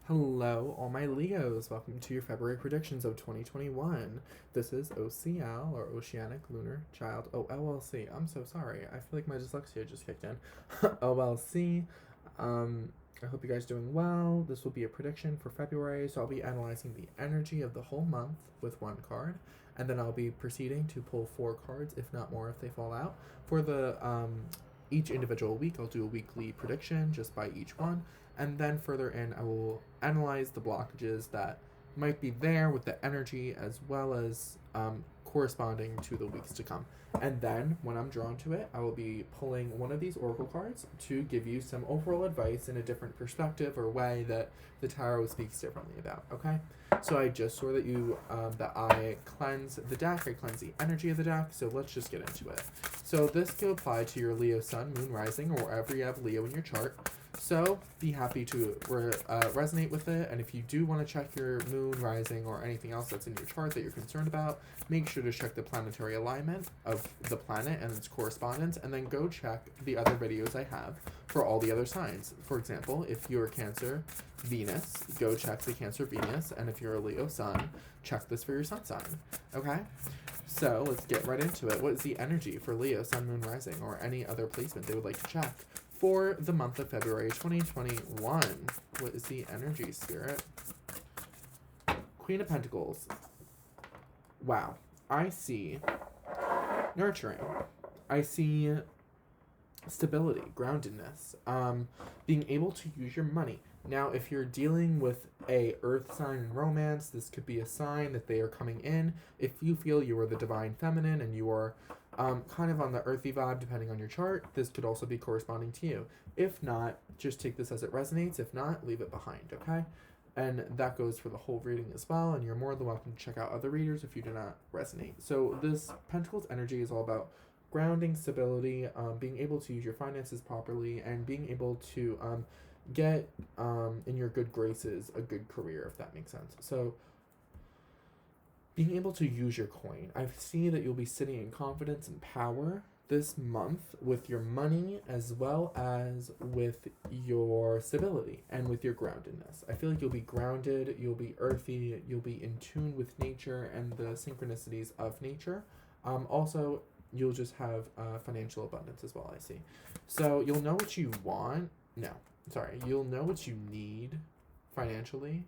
Hello, all my Leos. Welcome to your February predictions of 2021. This is OCL, or Oceanic Lunar Child. Oh, LLC. I'm so sorry. I feel like my dyslexia just kicked in. OLC. I hope you guys are doing well. This will be a prediction for February, so I'll be analyzing the energy of the whole month with one card, and then I'll be proceeding to pull 4 cards, if not more, if they fall out. For the each individual week, I'll do a weekly prediction just by each one. And then further in, I will analyze the blockages that might be there with the energy as well as corresponding to the weeks to come. And then when I'm drawn to it, I will be pulling one of these oracle cards to give you some overall advice in a different perspective or way that the tarot speaks differently about. Okay, so I just saw that I cleanse the deck, I cleanse the energy of the deck. So let's just get into it. So this could apply to your Leo Sun, Moon, Rising, or wherever you have Leo in your chart. So be happy to resonate with it, and if you do want to check your moon, rising, or anything else that's in your chart that you're concerned about, make sure to check the planetary alignment of the planet and its correspondence, and then go check the other videos I have for all the other signs. For example, if you're Cancer Venus, go check the Cancer Venus, and if you're a Leo Sun, check this for your sun sign. Okay? So let's get right into it. What is the energy for Leo, Sun, Moon, Rising, or any other placement they would like to check for the month of February 2021? What is the energy, Spirit? Queen of Pentacles. Wow. I see nurturing. I see stability, groundedness, being able to use your money. Now, if you're dealing with a earth sign in romance, this could be a sign that they are coming in. If you feel you are the divine feminine and you are kind of on the earthy vibe, depending on your chart, this could also be corresponding to you. If not, just take this as it resonates. If not, leave it behind, okay? And that goes for the whole reading as well, and you're more than welcome to check out other readers if you do not resonate. So this Pentacles energy is all about grounding, stability, being able to use your finances properly, and being able to get in your good graces a good career, if that makes sense. So being able to use your coin. I see that you'll be sitting in confidence and power this month with your money as well as with your stability and with your groundedness. I feel like you'll be grounded, you'll be earthy, you'll be in tune with nature and the synchronicities of nature. Also, you'll just have financial abundance as well, I see. So you'll know what you want. You'll know what you need financially.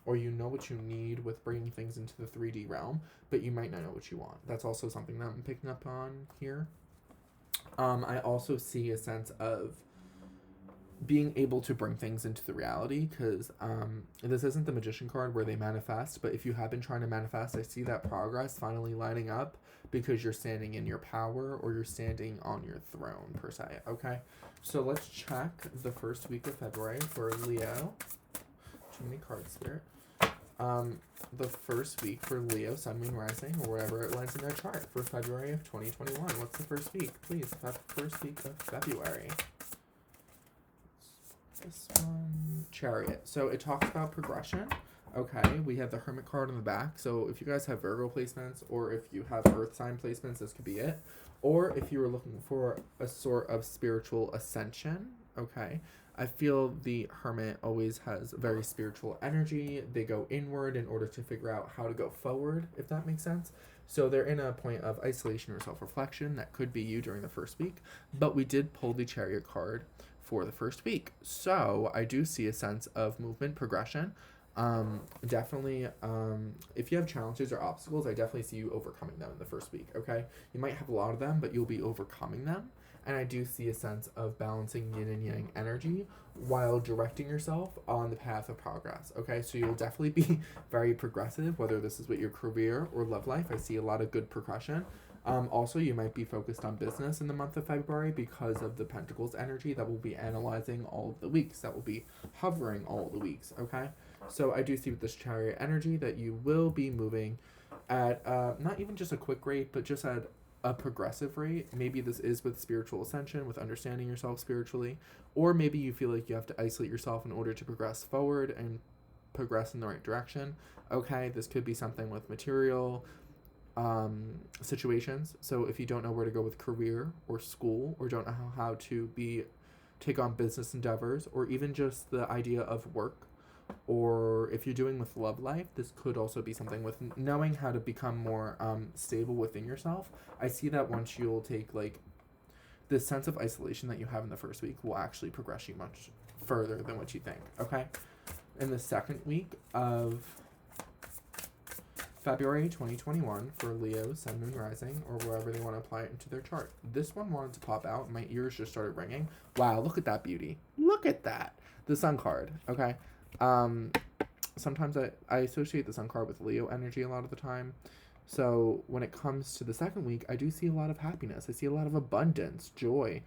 Or you know what you need with bringing things into the 3D realm, but you might not know what you want. That's also something that I'm picking up on here. I also see a sense of being able to bring things into the reality, because this isn't the Magician card where they manifest, but if you have been trying to manifest, I see that progress finally lighting up because you're standing in your power or you're standing on your throne, per se, okay? So let's check the first week of February for Leo. Too many cards, Spirit. The first week for Leo, Sun, Moon, Rising, or whatever it lands in their chart for February of 2021. What's the first week? Please, first week of February. This one, Chariot. So it talks about progression. Okay, we have the Hermit card on the back. So if you guys have Virgo placements, or if you have Earth sign placements, this could be it. Or if you were looking for a sort of spiritual ascension, okay, I feel the Hermit always has very spiritual energy. They go inward in order to figure out how to go forward, if that makes sense. So they're in a point of isolation or self-reflection. That could be you during the first week. But we did pull the Chariot card for the first week. So I do see a sense of movement, progression. Definitely, if you have challenges or obstacles, I definitely see you overcoming them in the first week, okay? You might have a lot of them, but you'll be overcoming them. And I do see a sense of balancing yin and yang energy while directing yourself on the path of progress, okay? So you'll definitely be very progressive, whether this is with your career or love life. I see a lot of good progression. Also, you might be focused on business in the month of February because of the Pentacles energy that will be analyzing all of the weeks, that will be hovering all of the weeks, okay? So I do see with this Chariot energy that you will be moving at not even just a quick rate, but just at a progressive rate. Maybe this is with spiritual ascension, with understanding yourself spiritually, or maybe you feel like you have to isolate yourself in order to progress forward and progress in the right direction. Okay, this could be something with material situations. So if you don't know where to go with career or school, or don't know how to take on business endeavors, or even just the idea of work, Or if you're doing with love life, this could also be something with knowing how to become more stable within yourself. I see that once you'll take like this sense of isolation that you have in the first week will actually progress you much further than what you think. Okay, in the second week of February 2021 for Leo, Sun, Moon, Rising, or wherever they want to apply it into their chart. This one wanted to pop out. My ears just started ringing. Wow, look at that beauty. Look at that. The Sun card, okay? Sometimes I associate the Sun card with Leo energy a lot of the time. So when it comes to the second week, I do see a lot of happiness. I see a lot of abundance, joy,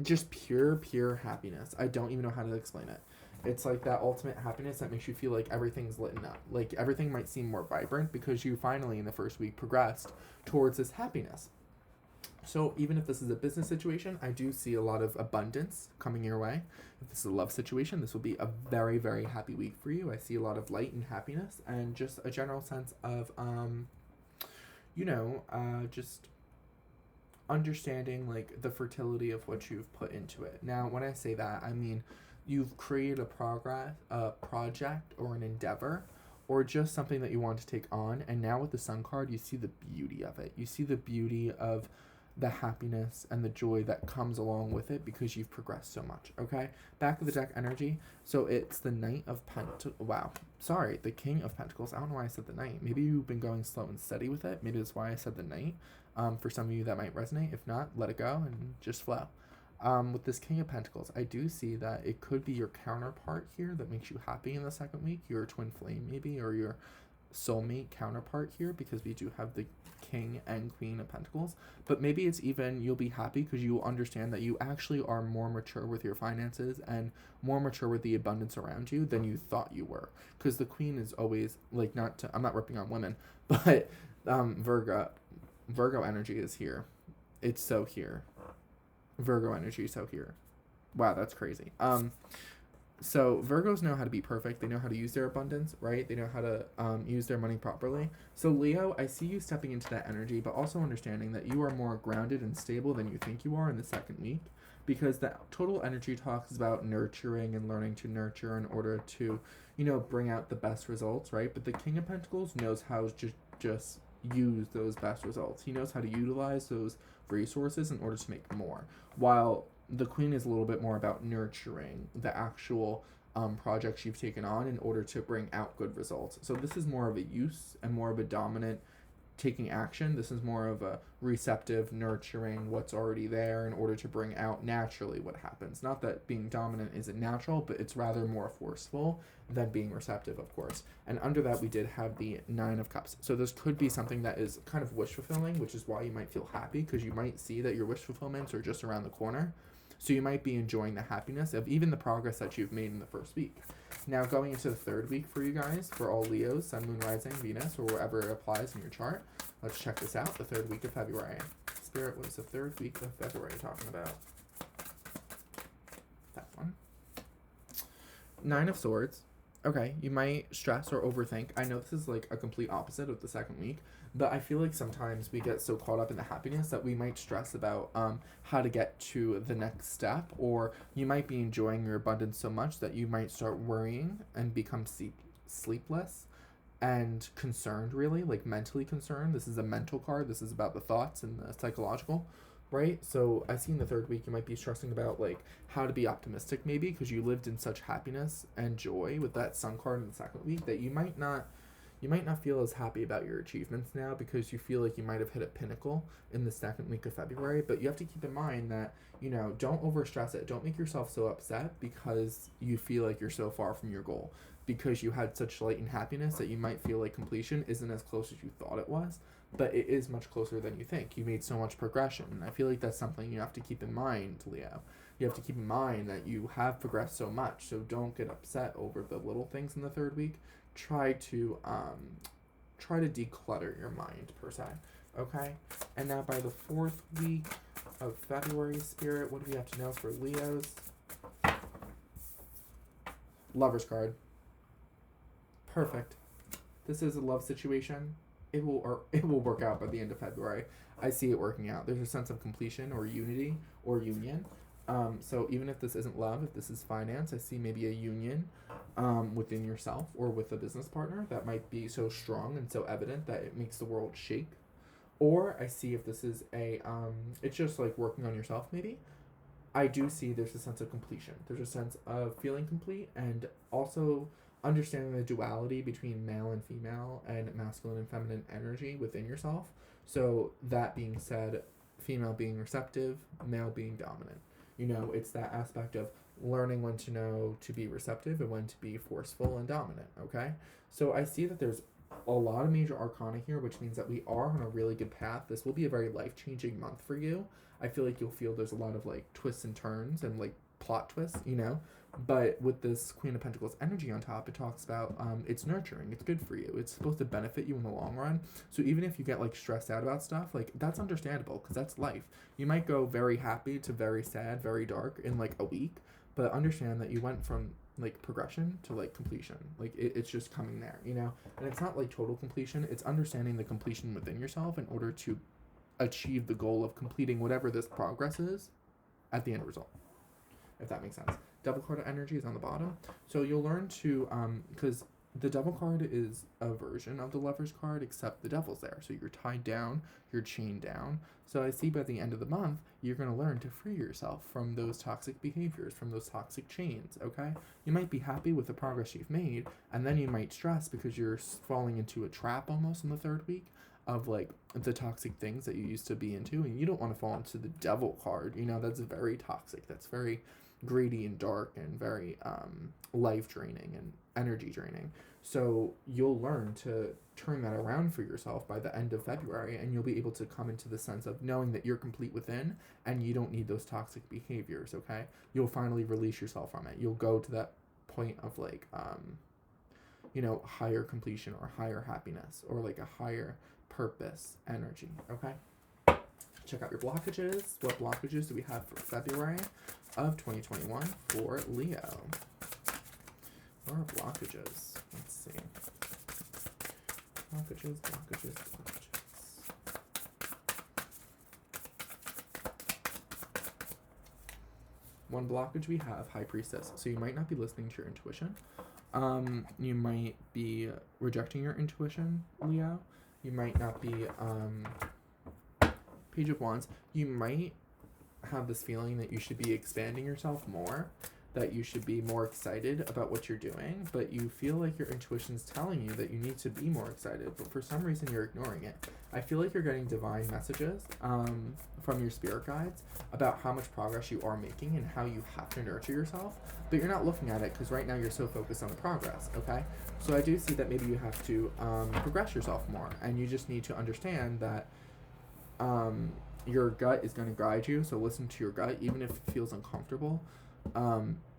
just pure happiness. I don't even know how to explain it. It's like that ultimate happiness that makes you feel like everything's lit up. Like everything might seem more vibrant because you finally in the first week progressed towards this happiness. So even if this is a business situation, I do see a lot of abundance coming your way. If this is a love situation, this will be a very, very happy week for you. I see a lot of light and happiness and just a general sense of, just understanding like the fertility of what you've put into it. Now, when I say that, I mean you've created a project or an endeavor or just something that you want to take on. And now with the Sun card, you see the beauty of it. You see the beauty of the happiness and the joy that comes along with it because you've progressed so much, okay? Back of the deck energy. So it's the Knight of the King of Pentacles. I don't know why I said the Knight. Maybe you've been going slow and steady with it. Maybe that's why I said the Knight. For some of you that might resonate. If not, let it go and just flow. With this King of Pentacles, I do see that it could be your counterpart here that makes you happy in the second week, your twin flame maybe, or your soulmate counterpart here, because we do have the King and Queen of Pentacles. But maybe it's even you'll be happy because you will understand that you actually are more mature with your finances and more mature with the abundance around you than you thought you were. Because the Queen is always like I'm not ripping on women, but Virgo energy is here. It's so here. Virgo energy is so here. Wow, that's crazy. So Virgos know how to be perfect. They know how to use their abundance, right? They know how to use their money properly. So Leo, I see you stepping into that energy, but also understanding that you are more grounded and stable than you think you are in the second week, because the total energy talks about nurturing and learning to nurture in order to, bring out the best results, right? But the King of Pentacles knows how to just use those best results. He knows how to utilize those resources in order to make more, while the Queen is a little bit more about nurturing the actual projects you've taken on in order to bring out good results. So this is more of a use and more of a dominant taking action. This is more of a receptive nurturing what's already there in order to bring out naturally what happens. Not that being dominant isn't natural, but it's rather more forceful than being receptive, of course. And under that, we did have the Nine of Cups. So this could be something that is kind of wish fulfilling, which is why you might feel happy, because you might see that your wish fulfillments are just around the corner. So you might be enjoying the happiness of even the progress that you've made in the first week. Now going into the third week for you guys, for all Leos, Sun, Moon, Rising, Venus, or wherever it applies in your chart. Let's check this out, the third week of February. Spirit, what is the third week of February talking about? That one. Nine of Swords. Okay, you might stress or overthink. I know this is like a complete opposite of the second week, but I feel like sometimes we get so caught up in the happiness that we might stress about how to get to the next step, or you might be enjoying your abundance so much that you might start worrying and become sleepless and concerned, really, like mentally concerned. This is a mental card. This is about the thoughts and the psychological, right? So I see in the third week you might be stressing about like how to be optimistic maybe, because you lived in such happiness and joy with that Sun card in the second week that you might not feel as happy about your achievements now, because you feel like you might have hit a pinnacle in the second week of February. But you have to keep in mind that, don't overstress it. Don't make yourself so upset because you feel like you're so far from your goal, because you had such light and happiness that you might feel like completion isn't as close as you thought it was, but it is much closer than you think. You made so much progression. And I feel like that's something you have to keep in mind, Leo. You have to keep in mind that you have progressed so much, so don't get upset over the little things in the third week. Try to declutter your mind, per se. Okay? And now by the fourth week of February, Spirit, what do we have to know for Leos? Lover's card. Perfect. This is a love situation. It will work out by the end of February. I see it working out. There's a sense of completion or unity or union. So even if this isn't love, if this is finance, I see maybe a union within yourself or with a business partner that might be so strong and so evident that it makes the world shake. Or I see if this is it's just like working on yourself maybe. I do see there's a sense of completion. There's a sense of feeling complete and also understanding the duality between male and female and masculine and feminine energy within yourself. So that being said, female being receptive, male being dominant. It's that aspect of learning when to know to be receptive and when to be forceful and dominant, okay? So I see that there's a lot of major arcana here, which means that we are on a really good path. This will be a very life-changing month for you. I feel like you'll feel there's a lot of like twists and turns and like plot twists, but with this Queen of Pentacles energy on top, it talks about it's nurturing, it's good for you, it's supposed to benefit you in the long run. So even if you get like stressed out about stuff, like that's understandable because that's life. You might go very happy to very sad, very dark in like a week, but understand that you went from like progression to like completion. Like it's just coming there, and it's not like total completion. It's understanding the completion within yourself in order to achieve the goal of completing whatever this progress is at the end result, if that makes sense. Devil card energy is on the bottom, so you'll learn to because the devil card is a version of the lover's card, except the devil's there, so you're tied down, you're chained down. So I see by the end of the month you're going to learn to free yourself from those toxic behaviors, from those toxic chains. Okay, you might be happy with the progress you've made, and then you might stress because you're falling into a trap almost in the third week of like the toxic things that you used to be into, and you don't want to fall into the devil card. That's very toxic, that's very greedy and dark and very life draining and energy draining. So you'll learn to turn that around for yourself by the end of February, and you'll be able to come into the sense of knowing that you're complete within and you don't need those toxic behaviors. Okay, you'll finally release yourself from it. You'll go to that point of like higher completion or higher happiness or like a higher purpose energy. Okay, check out your blockages. What blockages do we have for February of 2021 for Leo? What are blockages? Let's see. Blockages. One blockage we have, High Priestess. So you might not be listening to your intuition. You might be rejecting your intuition, Leo. You might not be Page of Wands. You might have this feeling that you should be expanding yourself more, that you should be more excited about what you're doing, but you feel like your intuition's telling you that you need to be more excited, but for some reason you're ignoring it. I feel like you're getting divine messages from your spirit guides about how much progress you are making and how you have to nurture yourself, but you're not looking at it because right now you're so focused on the progress, okay? So I do see that maybe you have to progress yourself more, and you just need to understand that your gut is going to guide you, so listen to your gut, even if it feels uncomfortable.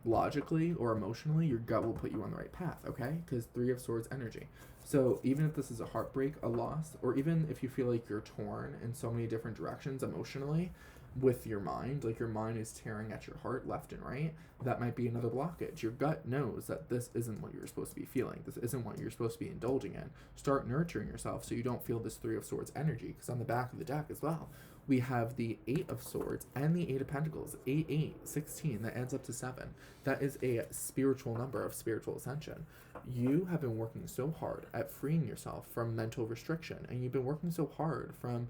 Logically or emotionally, your gut will put you on the right path, okay? Because Three of Swords energy. So even if this is a heartbreak, a loss, or even if you feel like you're torn in so many different directions emotionally with your mind, like your mind is tearing at your heart left and right, that might be another blockage. Your gut knows that this isn't what you're supposed to be feeling. This isn't what you're supposed to be indulging in. Start nurturing yourself so you don't feel this Three of Swords energy, because on the back of the deck as well, we have the Eight of Swords and the Eight of Pentacles. 8, 8, 16, that adds up to 7. That is a spiritual number of spiritual ascension. You have been working so hard at freeing yourself from mental restriction, and you've been working so hard from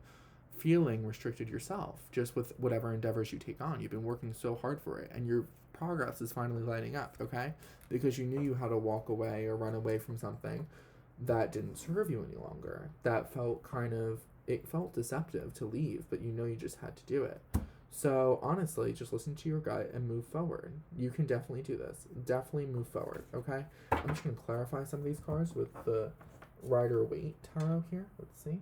feeling restricted yourself, just with whatever endeavors you take on. You've been working so hard for it, and your progress is finally lighting up, okay? Because you knew you had to walk away or run away from something that didn't serve you any longer. That felt it felt deceptive to leave, but you know you just had to do it. So honestly, just listen to your gut and move forward. You can definitely do this. Definitely move forward, okay? I'm just going to clarify some of these cards with the Rider-Waite tarot here. Let's see.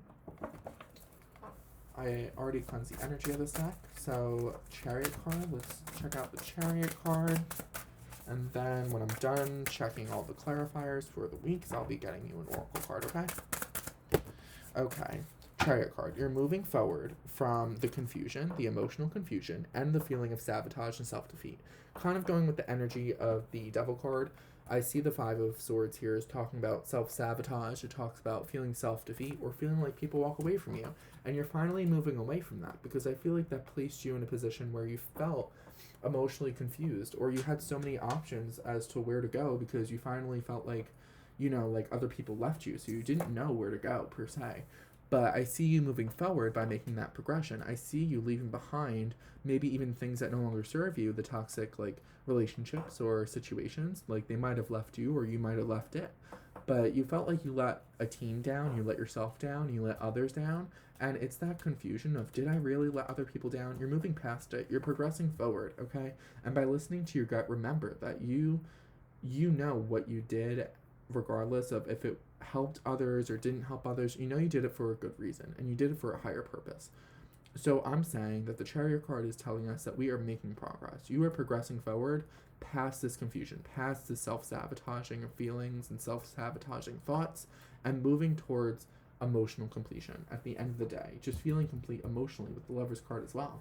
I already cleansed the energy of this deck. So Chariot card, let's check out the Chariot card. And then when I'm done checking all the clarifiers for the weeks, I'll be getting you an Oracle card, okay? Okay. Chariot card. You're moving forward from the confusion, the emotional confusion, and the feeling of sabotage and self-defeat. Kind of going with the energy of the Devil card. I see the Five of Swords here is talking about self-sabotage. It talks about feeling self-defeat or feeling like people walk away from you. And you're finally moving away from that, because I feel like that placed you in a position where you felt emotionally confused, or you had so many options as to where to go because you finally felt like, like other people left you, so you didn't know where to go per se. But I see you moving forward by making that progression. I see you leaving behind maybe even things that no longer serve you, the toxic like relationships or situations. Like they might have left you or you might have left it. But you felt like you let a team down, you let yourself down, you let others down. And it's that confusion of, did I really let other people down? You're moving past it. You're progressing forward, okay? And by listening to your gut, remember that you know what you did, regardless of if it helped others or didn't help others. You know you did it for a good reason, and you did it for a higher purpose. So I'm saying that the Chariot card is telling us that we are making progress. You are progressing forward past this confusion, past the self-sabotaging of feelings and self-sabotaging thoughts, and moving towards emotional completion at the end of the day. Just feeling complete emotionally with the Lover's card as well.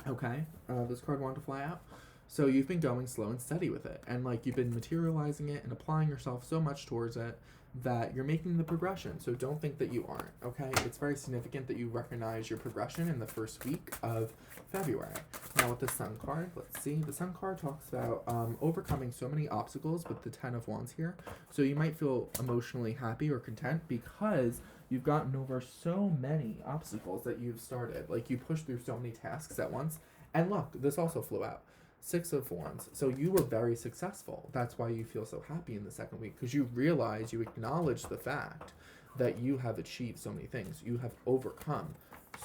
Okay, this card wanted to fly out. So you've been going slow and steady with it, and like you've been materializing it and applying yourself so much towards it that you're making the progression. So don't think that you aren't, okay? It's very significant that you recognize your progression in the first week of February. Now with the Sun card, let's see. The Sun card talks about overcoming so many obstacles with the Ten of Wands here. So you might feel emotionally happy or content because you've gotten over so many obstacles that you've started. Like you pushed through so many tasks at once. And look, this also flew out. Six of Wands. So you were very successful. That's why you feel so happy in the second week, because you realize, you acknowledge the fact that you have achieved so many things. You have overcome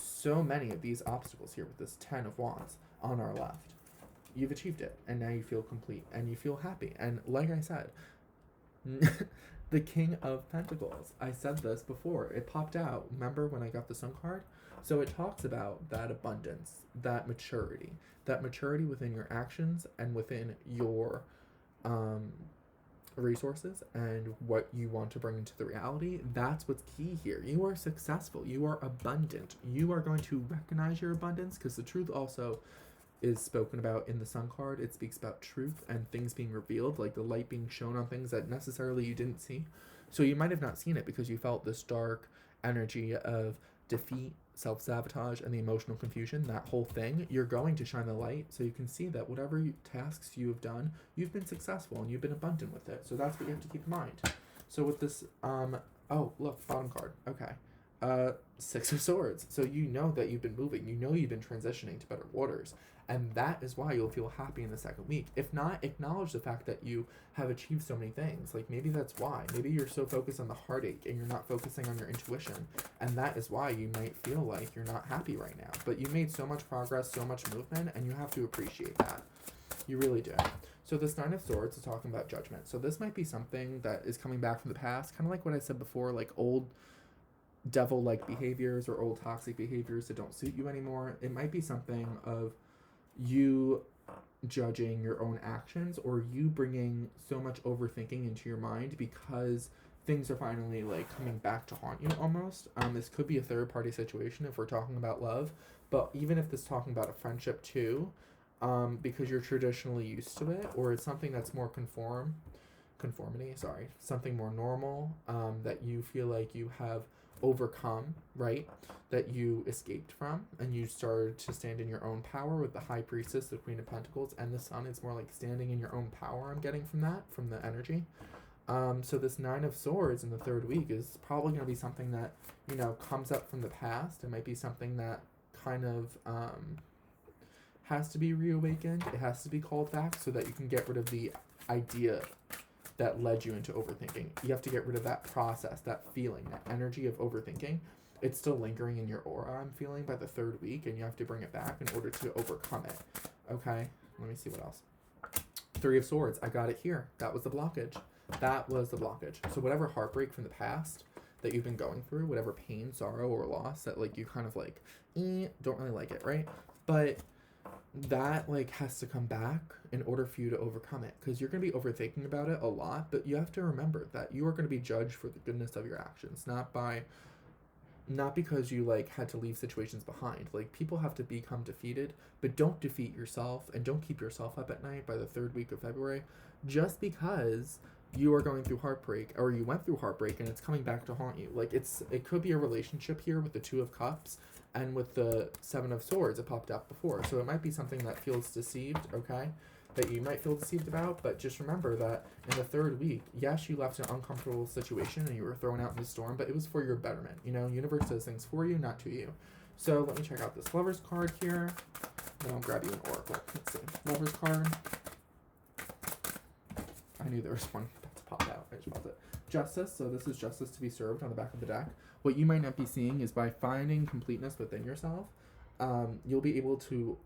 so many of these obstacles here with this Ten of Wands on our left. You've achieved it, and now you feel complete, and you feel happy. And like I said, the King of Pentacles. I said this before. It popped out. Remember when I got the Sun card? So it talks about that abundance, that maturity within your actions and within your resources and what you want to bring into the reality. That's what's key here. You are successful. You are abundant. You are going to recognize your abundance, because the truth also is spoken about in the Sun card. It speaks about truth and things being revealed, like the light being shown on things that necessarily you didn't see. So you might have not seen it because you felt this dark energy of defeat, self-sabotage, and the emotional confusion, that whole thing. You're going to shine the light so you can see that whatever tasks you have done, you've been successful and you've been abundant with it. So that's what you have to keep in mind. So with this, oh, look, bottom card. Okay. Six of Swords. So you know that you've been moving. You know you've been transitioning to better waters. And that is why you'll feel happy in the second week. If not, acknowledge the fact that you have achieved so many things. Like maybe that's why. Maybe you're so focused on the heartache and you're not focusing on your intuition. And that is why you might feel like you're not happy right now. But you made so much progress, so much movement, and you have to appreciate that. You really do. So this Nine of Swords is talking about judgment. So this might be something that is coming back from the past. Kind of like what I said before, like old devil-like behaviors or old toxic behaviors that don't suit you anymore. It might be something of you judging your own actions, or you bringing so much overthinking into your mind because things are finally like coming back to haunt you almost. This could be a third party situation if we're talking about love, but even if this is talking about a friendship too, because you're traditionally used to it, or it's something that's more something more normal, that you feel like you have overcome, right, that you escaped from, and you started to stand in your own power with the High Priestess, the Queen of Pentacles, and the Sun. It's more like standing in your own power, I'm getting from that, from the energy. So this Nine of Swords in the third week is probably going to be something that, comes up from the past. It might be something that kind of has to be reawakened. It has to be called back so that you can get rid of the idea that led you into overthinking. You have to get rid of that process, that feeling, that energy of overthinking. It's still lingering in your aura, I'm feeling, by the third week, and you have to bring it back in order to overcome it. Okay, let me see what else. Three of Swords, I got it here. That was the blockage. So whatever heartbreak from the past that you've been going through, whatever pain, sorrow, or loss that like you kind of like, don't really like it, right? But that like has to come back in order for you to overcome it, because you're going to be overthinking about it a lot. But you have to remember that you are going to be judged for the goodness of your actions, not because you like had to leave situations behind. Like people have to become defeated, but don't defeat yourself, and don't keep yourself up at night by the third week of February just because you are going through heartbreak, or you went through heartbreak and it's coming back to haunt you. Like it could be a relationship here with the Two of Cups, And with the Seven of Swords, it popped up before. So it might be something that feels deceived, okay? That you might feel deceived about, but just remember that in the third week, yes, you left an uncomfortable situation and you were thrown out in the storm, but it was for your betterment. You know, universe does things for you, not to you. So let me check out this Lover's card here. Then I'll grab you an Oracle. Let's see. Lover's card. I knew there was one about to pop out. I just felt it. Justice. So this is justice to be served on the back of the deck. What you might not be seeing is by finding completeness within yourself, you'll be able to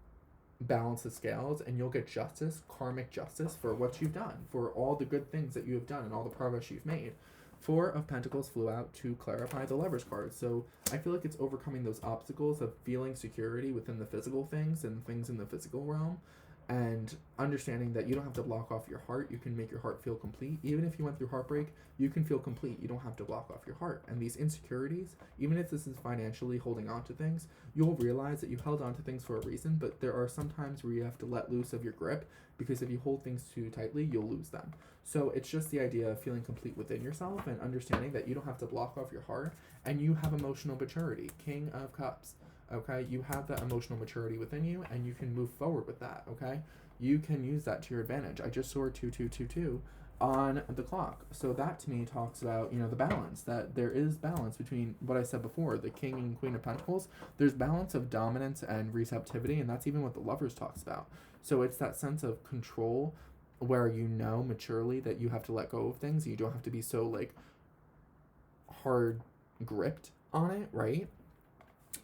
balance the scales and you'll get justice, karmic justice for what you've done, for all the good things that you have done and all the progress you've made. Four of Pentacles flew out to clarify the Lover's card. So I feel like it's overcoming those obstacles of feeling security within the physical things and things in the physical realm, and understanding that you don't have to block off your heart. You can make your heart feel complete. Even if you went through heartbreak, you can feel complete. You don't have to block off your heart. And these insecurities, even if this is financially holding on to things, you'll realize that you held on to things for a reason, but there are some times where you have to let loose of your grip, because if you hold things too tightly, you'll lose them. So it's just the idea of feeling complete within yourself and understanding that you don't have to block off your heart, and you have emotional maturity. King of Cups. Okay, you have that emotional maturity within you, and you can move forward with that. Okay, you can use that to your advantage. I just saw 2222 on the clock, so that to me talks about, you know, the balance, that there is balance between what I said before, the King and Queen of Pentacles. There's balance of dominance and receptivity, and that's even what the Lovers talks about. So it's that sense of control where you know maturely that you have to let go of things. You don't have to be so like hard gripped on it, right?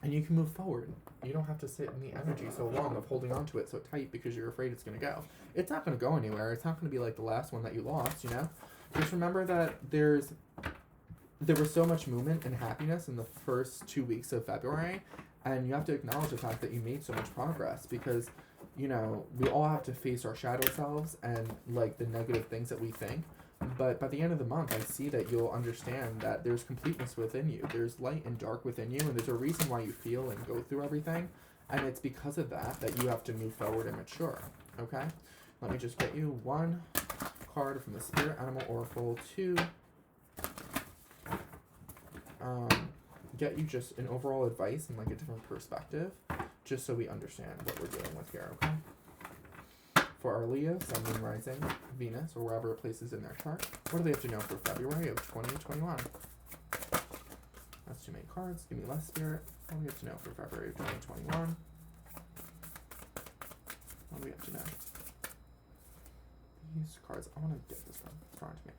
And you can move forward. You don't have to sit in the energy so long of holding on to it so tight because you're afraid it's going to go. It's not going to go anywhere. It's not going to be like the last one that you lost, you know? Just remember that there was so much movement and happiness in the first 2 weeks of February, and you have to acknowledge the fact that you made so much progress, because, you know, we all have to face our shadow selves and, like, the negative things that we think. But by the end of the month, I see that you'll understand that there's completeness within you. There's light and dark within you, and there's a reason why you feel and go through everything. And it's because of that that you have to move forward and mature, okay? Let me just get you one card from the Spirit Animal Oracle to get you just an overall advice and, like, a different perspective, just so we understand what we're dealing with here, okay? For our Leo, Sun, Moon, Rising, Venus, or wherever it places in their chart, what do they have to know for February of 2021? That's too many cards. Give me less, Spirit. What do we have to know for February of 2021? What do we have to know? These cards. I want to get this one drawn to me.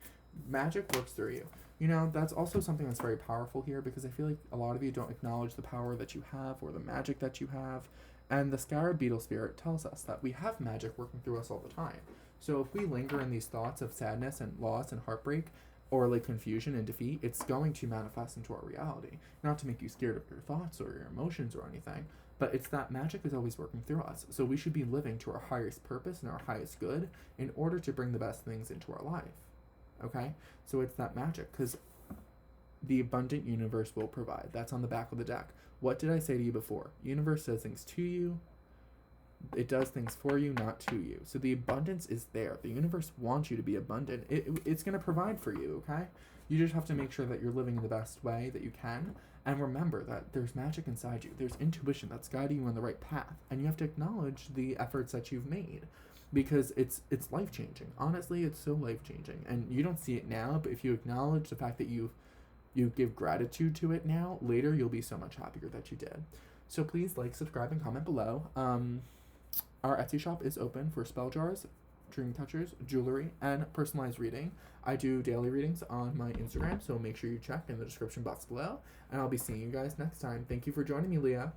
Magic works through you. You know, that's also something that's very powerful here, because I feel like a lot of you don't acknowledge the power that you have or the magic that you have. And the Scarab Beetle Spirit tells us that we have magic working through us all the time. So if we linger in these thoughts of sadness and loss and heartbreak, or like confusion and defeat, it's going to manifest into our reality. Not to make you scared of your thoughts or your emotions or anything, but it's that magic is always working through us. So we should be living to our highest purpose and our highest good in order to bring the best things into our life. Okay? So it's that magic, because the abundant universe will provide. That's on the back of the deck. What did I say to you before? Universe does things to you. It does things for you, not to you. So the abundance is there. The universe wants you to be abundant. It's going to provide for you, okay? You just have to make sure that you're living in the best way that you can. And remember that there's magic inside you. There's intuition that's guiding you on the right path. And you have to acknowledge the efforts that you've made, because it's life-changing. Honestly, it's so life-changing. And you don't see it now, but if you acknowledge the fact that you give gratitude to it now, later you'll be so much happier that you did. So please like, subscribe, and comment below. Our Etsy shop is open for spell jars, dream catchers, jewelry, and personalized reading. I do daily readings on my Instagram, so make sure you check in the description box below. And I'll be seeing you guys next time. Thank you for joining me, Leah.